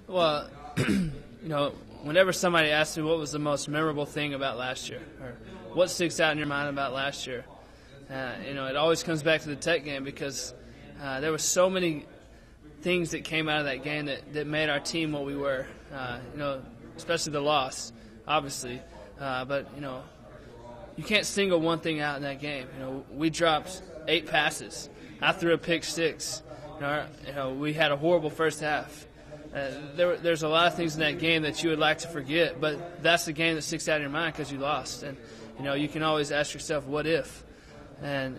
Well, whenever somebody asks me what was the most memorable thing about last year, or what sticks out in your mind about last year, it always comes back to the Tech game because there were so many things that came out of that game that made our team what we were. Especially the loss, obviously, but you can't single one thing out in that game. We dropped 8 passes. I threw a pick 6. We had a horrible first half. There's a lot of things in that game that you would like to forget, but that's the game that sticks out in your mind because you lost. And you can always ask yourself, what if? And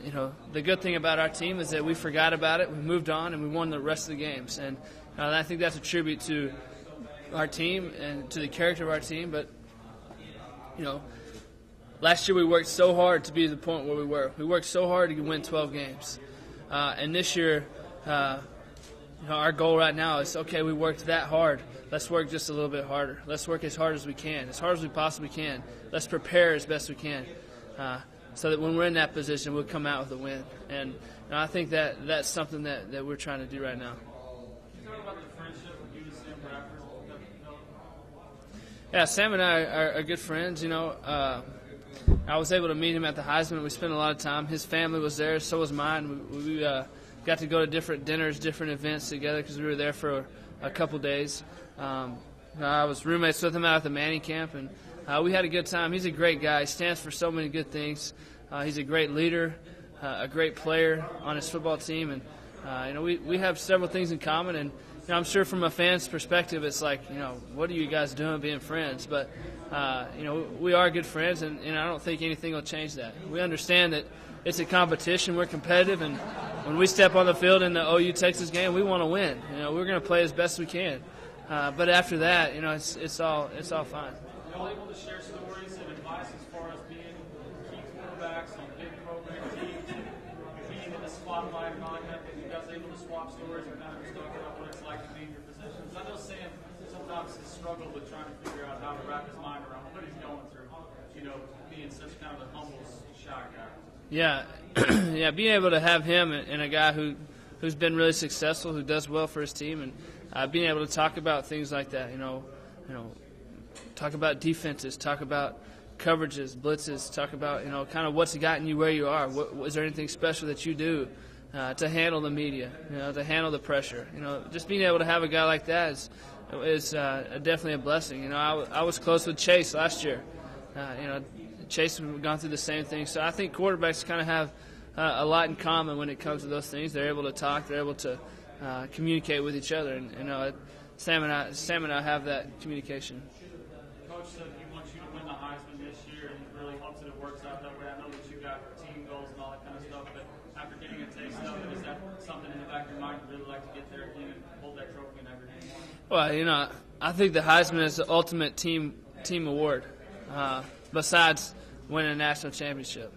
the good thing about our team is that we forgot about it, we moved on, and we won the rest of the games. And I think that's a tribute to our team and to the character of our team. But last year we worked so hard to be to the point where we were. We worked so hard to win 12 games, and this year, our goal right now is, okay, we worked that hard. Let's work just a little bit harder. Let's work as hard as we can, as hard as we possibly can. Let's prepare as best we can, so that when we're in that position, we'll come out with a win. And I think that's something that we're trying to do right now. Yeah, Sam and I are good friends. I was able to meet him at the Heisman. We spent a lot of time. His family was there, so was mine. We got to go to different dinners, different events together because we were there for a couple days. I was roommates with him out at the Manning camp, and we had a good time. He's a great guy. He stands for so many good things. He's a great leader, a great player on his football team, and we have several things in common. And I'm sure from a fan's perspective, it's like, what are you guys doing being friends? But we are good friends, and I don't think anything will change that. We understand that it's a competition. We're competitive, and when we step on the field in the OU Texas game, we want to win. We're going to play as best we can. But after that, it's all fine. Are you able to share stories and advice as far as being key quarterbacks on big program teams, being in the spotlight and all that? Are you guys able to swap stories and kind of just talk about what it's like to be in your positions? I know Sam sometimes has struggled with trying to figure out how to wrap his mind around what he's going through, being such kind of a humble, shy guy. Yeah, being able to have him and a guy who's been really successful, who does well for his team, and being able to talk about things like that, talk about defenses, talk about coverages, blitzes, talk about kind of what's gotten you where you are. Is there anything special that you do to handle the media, to handle the pressure? Just being able to have a guy like that is definitely a blessing. I was close with Chase last year. Chase has gone through the same thing. So I think quarterbacks kind of have a lot in common when it comes to those things. They're able to talk. They're able to communicate with each other. And Sam and I have that communication. Coach said he wants you to win the Heisman this year, and he really hopes that it works out that way. I know that you got team goals and all that kind of stuff, but after getting a taste of it, is that something in the back of your mind you'd really like to get there again and hold that trophy in every game? Well, I think the Heisman is the ultimate team award. Besides winning a national championship.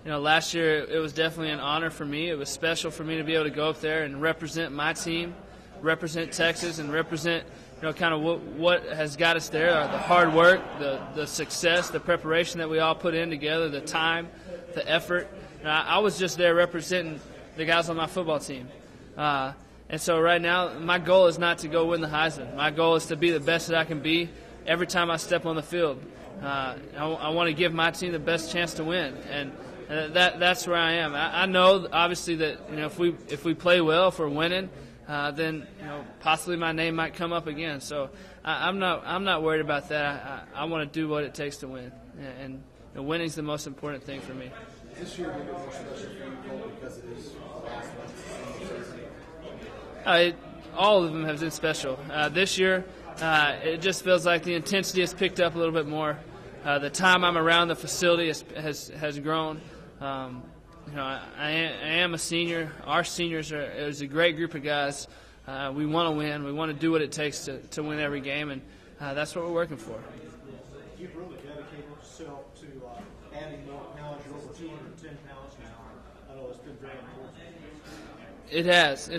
Last year it was definitely an honor for me. It was special for me to be able to go up there and represent my team, represent Texas, and represent kind of what has got us there, the hard work, the success, the preparation that we all put in together, the time, the effort. I was just there representing the guys on my football team. And so right now my goal is not to go win the Heisman. My goal is to be the best that I can be every time I step on the field. I want to give my team the best chance to win, and that's where I am. I know obviously that if we play well, if we're winning, then possibly my name might come up again. So I'm not worried about that. I want to do what it takes to win, and winning's the most important thing for me. This year, maybe more special for you, Colt, because it is last one. All of them have been special. This year, it just feels like the intensity has picked up a little bit more. The time I'm around the facility has grown. I am a senior. Our seniors is a great group of guys. We want to win. We want to do what it takes to win every game, and that's what we're working for. You've really dedicated yourself to adding more pounds. You're over 210 pounds now. I know it's been very important. It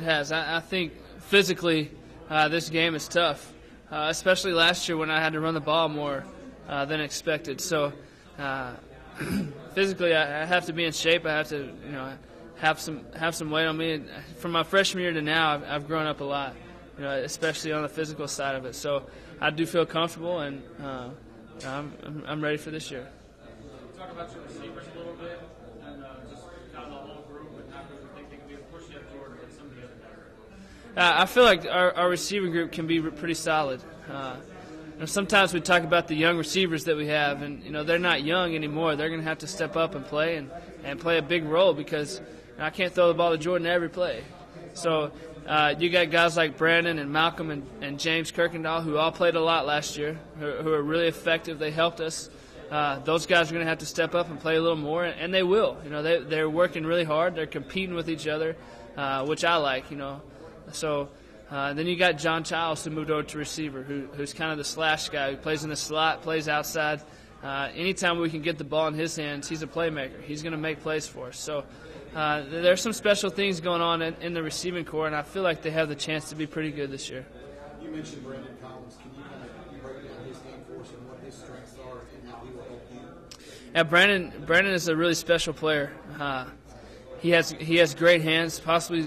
has. I think physically this game is tough, especially last year when I had to run the ball more than expected. So physically, I have to be in shape. I have to, have some weight on me. And from my freshman year to now, I've grown up a lot. especially on the physical side of it. So I do feel comfortable, and I'm ready for this year. Talk about your receivers a little bit, and just kind of the whole group, and how do you think they can be a push at Jordan and some of the other guys? I feel like our receiving group can be pretty solid. Sometimes we talk about the young receivers that we have, and they're not young anymore. They're going to have to step up and play and play a big role, because I can't throw the ball to Jordan every play. So you got guys like Brandon and Malcolm and James Kirkendall, who all played a lot last year, who are really effective. They helped us. Those guys are going to have to step up and play a little more, and they will. They're working really hard. They're competing with each other, which I like. So then you got John Childs, who moved over to receiver, who's kind of the slash guy, who plays in the slot, plays outside. Anytime we can get the ball in his hands, he's a playmaker. He's going to make plays for us. So there's some special things going on in the receiving corps, and I feel like they have the chance to be pretty good this year. You mentioned Brandon Collins. Can you kind of break down his game for us and what his strengths are and how he will help you? Yeah, Brandon is a really special player. He has great hands. Possibly,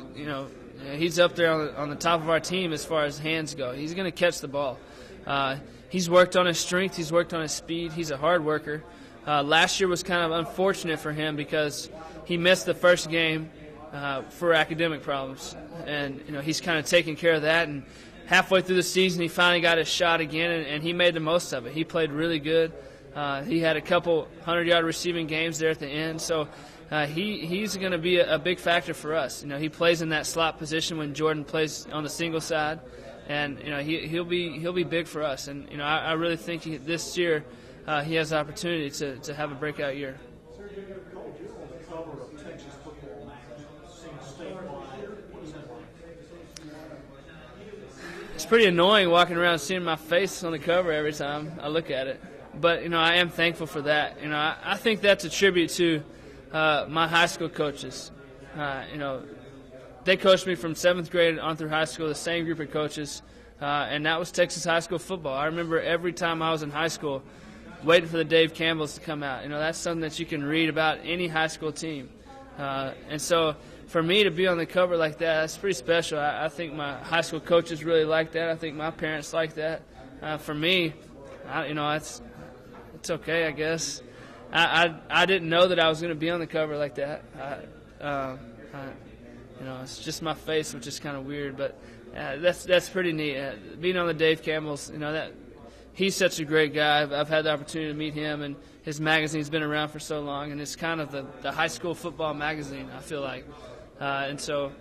he's up there on the top of our team as far as hands go. He's going to catch the ball. He's worked on his strength. He's worked on his speed. He's a hard worker. Last year was kind of unfortunate for him because he missed the first game for academic problems, and he's kind of taking care of that. And halfway through the season, he finally got his shot again, and he made the most of it. He played really good. He had a couple 100-yard receiving games there at the end, so he's going to be a big factor for us. He plays in that slot position when Jordan plays on the single side, and he'll be big for us. And I really think this year he has the opportunity to have a breakout year. Sir, you're on the cover of Texas Football Magazine, seen statewide. What is that like? It's pretty annoying walking around seeing my face on the cover every time I look at it. But, I am thankful for that. I think that's a tribute to my high school coaches. They coached me from 7th grade on through high school, the same group of coaches, and that was Texas high school football. I remember every time I was in high school waiting for the Dave Campbells to come out. That's something that you can read about any high school team. And so for me to be on the cover like that, that's pretty special. I think my high school coaches really like that. I think my parents like that. For me, it's okay, I guess. I didn't know that I was going to be on the cover like that. It's just my face, which is kind of weird, but that's pretty neat. Being on the Dave Campbell's, that he's such a great guy. I've had the opportunity to meet him, and his magazine's been around for so long, and it's kind of the high school football magazine, I feel like. And so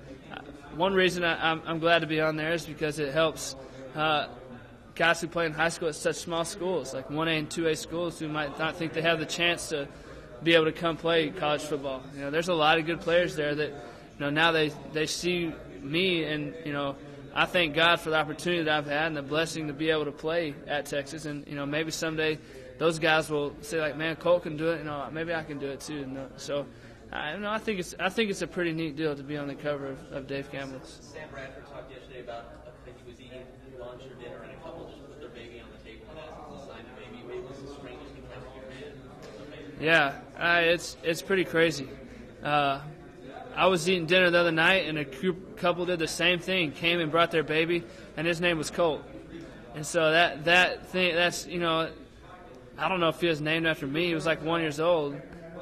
one reason I'm glad to be on there is because it helps guys who play in high school at such small schools, like 1A and 2A schools, who might not think they have the chance to be able to come play college football. There's a lot of good players there that, now they see me, and, I thank God for the opportunity that I've had and the blessing to be able to play at Texas. And, maybe someday those guys will say, like, man, Colt can do it. Maybe I can do it too. So, I think it's a pretty neat deal to be on the cover of Dave Campbell's. Sam Bradford talked yesterday about that he was eating lunch or dinner, and a couple just put their baby on the table and asked him to sign the baby. Maybe some strangers can come to your hand. Yeah, it's pretty crazy. I was eating dinner the other night, and a couple did the same thing, came and brought their baby, and his name was Colt. And so that's, I don't know if he was named after me. He was like 1 year old,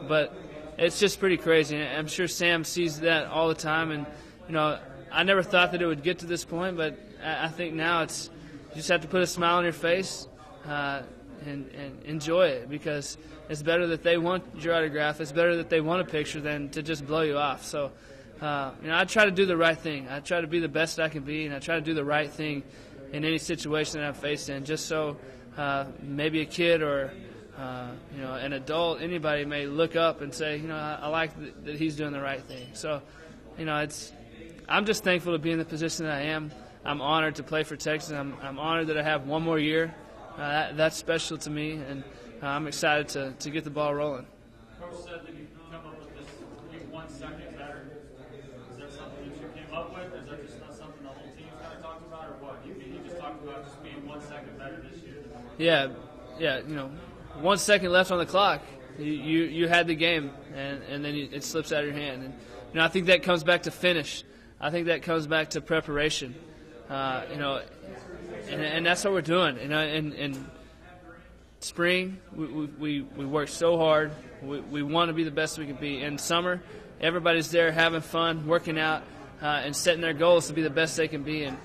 but it's just pretty crazy. And I'm sure Sam sees that all the time, and, I never thought that it would get to this point, but I think now you just have to put a smile on your face and enjoy it, because it's better that they want your autograph. It's better that they want a picture than to just blow you off. So, I try to do the right thing. I try to be the best I can be, and I try to do the right thing in any situation that I'm faced in, just so maybe a kid or an adult, anybody may look up and say, I like that he's doing the right thing. So, I'm just thankful to be in the position that I am. I'm honored to play for Texas. I'm honored that I have one more year. That's special to me, and I'm excited to get the ball rolling. Coach said that you come up with this being 1 second better. Is that something that you came up with? Is that just not something the whole team's kind of talked about, or what? You just talked about just being 1 second better this year. Yeah. 1 second left on the clock. You had the game, and then it slips out of your hand. And I think that comes back to finish. I think that comes back to preparation. And that's what we're doing. In spring, we work so hard. We want to be the best we can be. In summer, everybody's there having fun, working out, and setting their goals to be the best they can be. And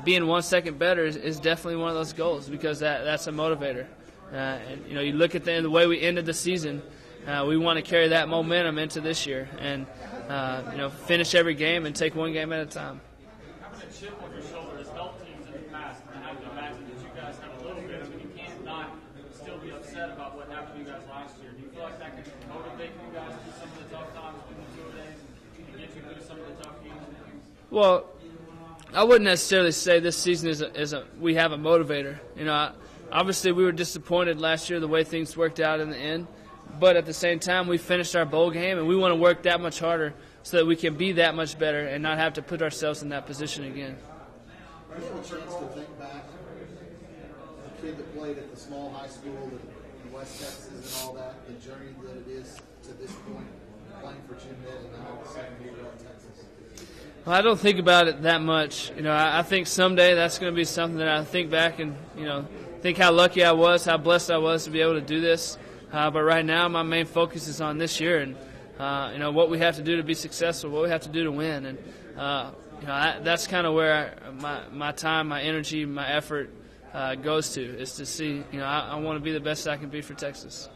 being 1 second better is definitely one of those goals because that's a motivator. And you look at the way we ended the season. We want to carry that momentum into this year and finish every game and take one game at a time. Having a chip on your shoulder has helped teams in the past, and I have to imagine that you guys have a little bit, so you can't not still be upset about what happened to you guys last year. Do you feel like that can motivate you guys through some of the tough times with the 2 days and get you through some of the tough games? Well, I wouldn't necessarily say this season we have a motivator. Obviously we were disappointed last year the way things worked out in the end, but at the same time we finished our bowl game and we want to work that much harder so that we can be that much better and not have to put ourselves in that position again. Do you have a chance to think back, the kid that played at the small high school in West Texas and all that, the journey that it is to this point, playing for Jim Ned and now the second year at Texas? Well, I don't think about it that much. I think someday that's going to be something that I think back and, think how lucky I was, how blessed I was to be able to do this. But right now my main focus is on this year and, what we have to do to be successful, what we have to do to win. And, that's kind of where my time, my energy, my effort goes to, is to see, I want to be the best I can be for Texas.